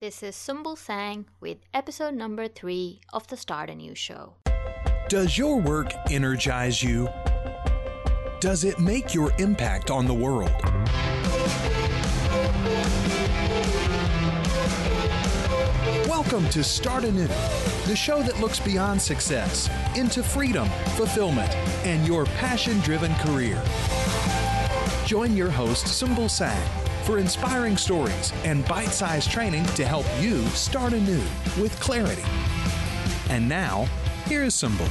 This is Sumbul Sang with episode number 3 of the Start Anew show. Does your work energize you? Does it make your impact on the world? Welcome to Start Anew, the show that looks beyond success into freedom, fulfillment, and your passion-driven career. Join your host, Sumbul Sang, for inspiring stories and bite-sized training to help you start anew with clarity. And now, here is Sumbul.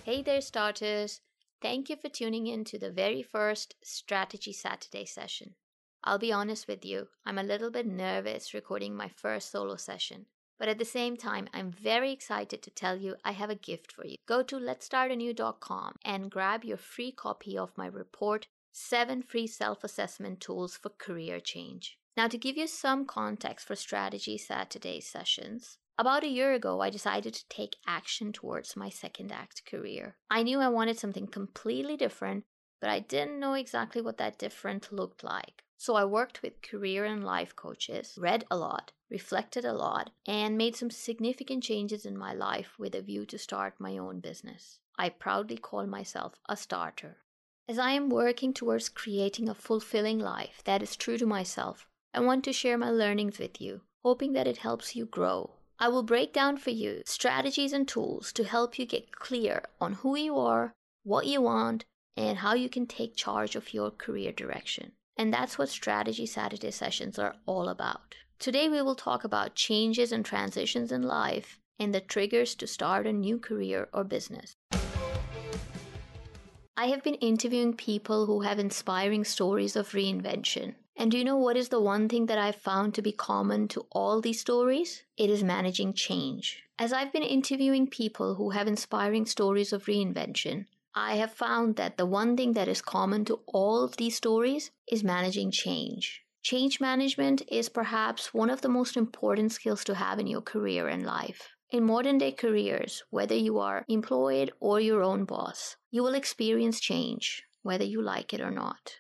Hey there, starters. Thank you for tuning in to the very first Strategy Saturday session. I'll be honest with you, I'm a little bit nervous recording my first solo session. But at the same time, I'm very excited to tell you I have a gift for you. Go to letstartanew.com and grab your free copy of my report, 7 Free Self-Assessment Tools for Career Change. Now, to give you some context for Strategy Saturday sessions, about a year ago, I decided to take action towards my second act career. I knew I wanted something completely different, but I didn't know exactly what that different looked like. So I worked with career and life coaches, read a lot, reflected a lot, and made some significant changes in my life with a view to start my own business. I proudly call myself a starter. As I am working towards creating a fulfilling life that is true to myself, I want to share my learnings with you, hoping that it helps you grow. I will break down for you strategies and tools to help you get clear on who you are, what you want, and how you can take charge of your career direction. And that's what Strategy Saturday sessions are all about. Today we will talk about changes and transitions in life and the triggers to start a new career or business. I have been interviewing people who have inspiring stories of reinvention. And do you know what is the one thing that I've found to be common to all these stories? It is managing change. As I've been interviewing people who have inspiring stories of reinvention, I have found that the one thing that is common to all of these stories is managing change. Change management is perhaps one of the most important skills to have in your career and life. In modern day careers, whether you are employed or your own boss, you will experience change, whether you like it or not.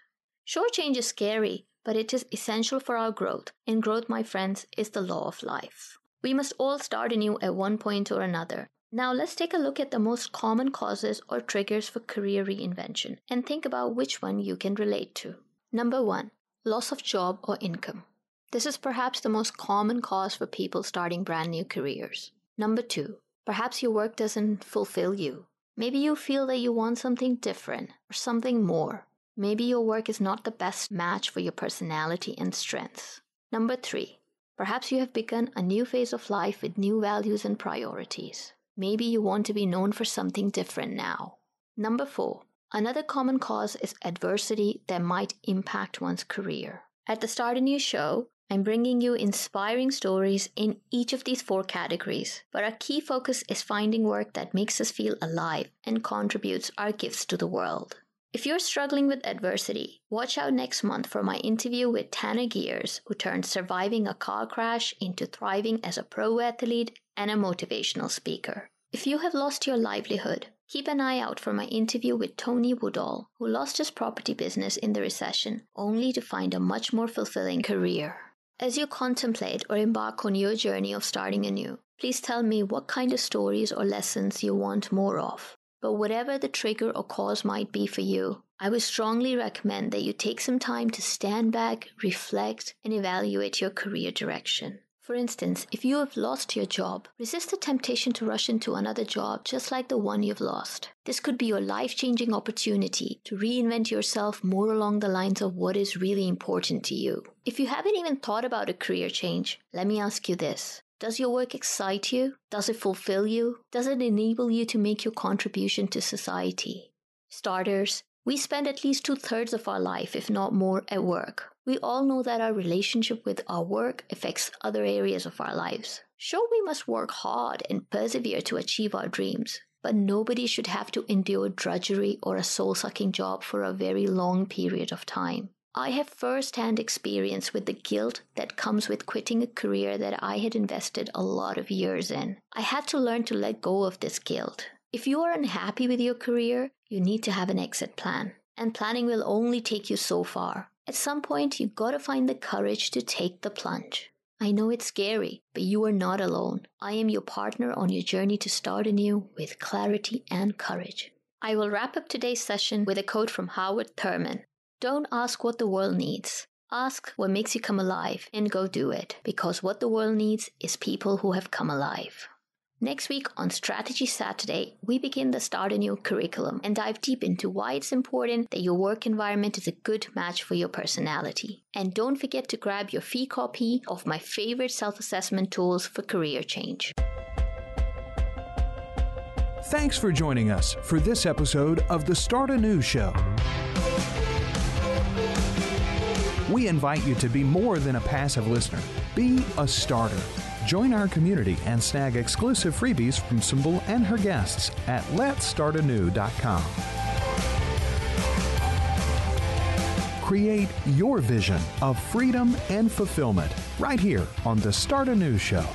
Sure, change is scary, but it is essential for our growth, and growth, my friends, is the law of life. We must all start anew at one point or another. Now let's take a look at the most common causes or triggers for career reinvention and think about which one you can relate to. Number 1, loss of job or income. This is perhaps the most common cause for people starting brand new careers. Number 2, perhaps your work doesn't fulfill you. Maybe you feel that you want something different or something more. Maybe your work is not the best match for your personality and strengths. Number 3, perhaps you have begun a new phase of life with new values and priorities. Maybe you want to be known for something different now. Number 4, another common cause is adversity that might impact one's career. At the Start Anew show, I'm bringing you inspiring stories in each of these 4 categories, but our key focus is finding work that makes us feel alive and contributes our gifts to the world. If you're struggling with adversity, watch out next month for my interview with Tanner Gears, who turned surviving a car crash into thriving as a pro athlete and a motivational speaker. If you have lost your livelihood, keep an eye out for my interview with Tony Woodall, who lost his property business in the recession, only to find a much more fulfilling career. As you contemplate or embark on your journey of starting anew, please tell me what kind of stories or lessons you want more of. But whatever the trigger or cause might be for you, I would strongly recommend that you take some time to stand back, reflect, and evaluate your career direction. For instance, if you have lost your job, resist the temptation to rush into another job just like the one you've lost. This could be your life-changing opportunity to reinvent yourself more along the lines of what is really important to you. If you haven't even thought about a career change, let me ask you this. Does your work excite you? Does it fulfill you? Does it enable you to make your contribution to society? Starters, we spend at least 2/3 of our life, if not more, at work. We all know that our relationship with our work affects other areas of our lives. Sure, we must work hard and persevere to achieve our dreams, but nobody should have to endure drudgery or a soul-sucking job for a very long period of time. I have first-hand experience with the guilt that comes with quitting a career that I had invested a lot of years in. I had to learn to let go of this guilt. If you are unhappy with your career, you need to have an exit plan. And planning will only take you so far. At some point, you gotta find the courage to take the plunge. I know it's scary, but you are not alone. I am your partner on your journey to start anew with clarity and courage. I will wrap up today's session with a quote from Howard Thurman. Don't ask what the world needs. Ask what makes you come alive and go do it, because what the world needs is people who have come alive. Next week on Strategy Saturday, we begin the Start Anew curriculum and dive deep into why it's important that your work environment is a good match for your personality. And don't forget to grab your free copy of my favorite self-assessment tools for career change. Thanks for joining us for this episode of the Start Anew Show. We invite you to be more than a passive listener. Be a starter. Join our community and snag exclusive freebies from Sumbul and her guests at letstartanew.com. Create your vision of freedom and fulfillment right here on the Start Anew Show.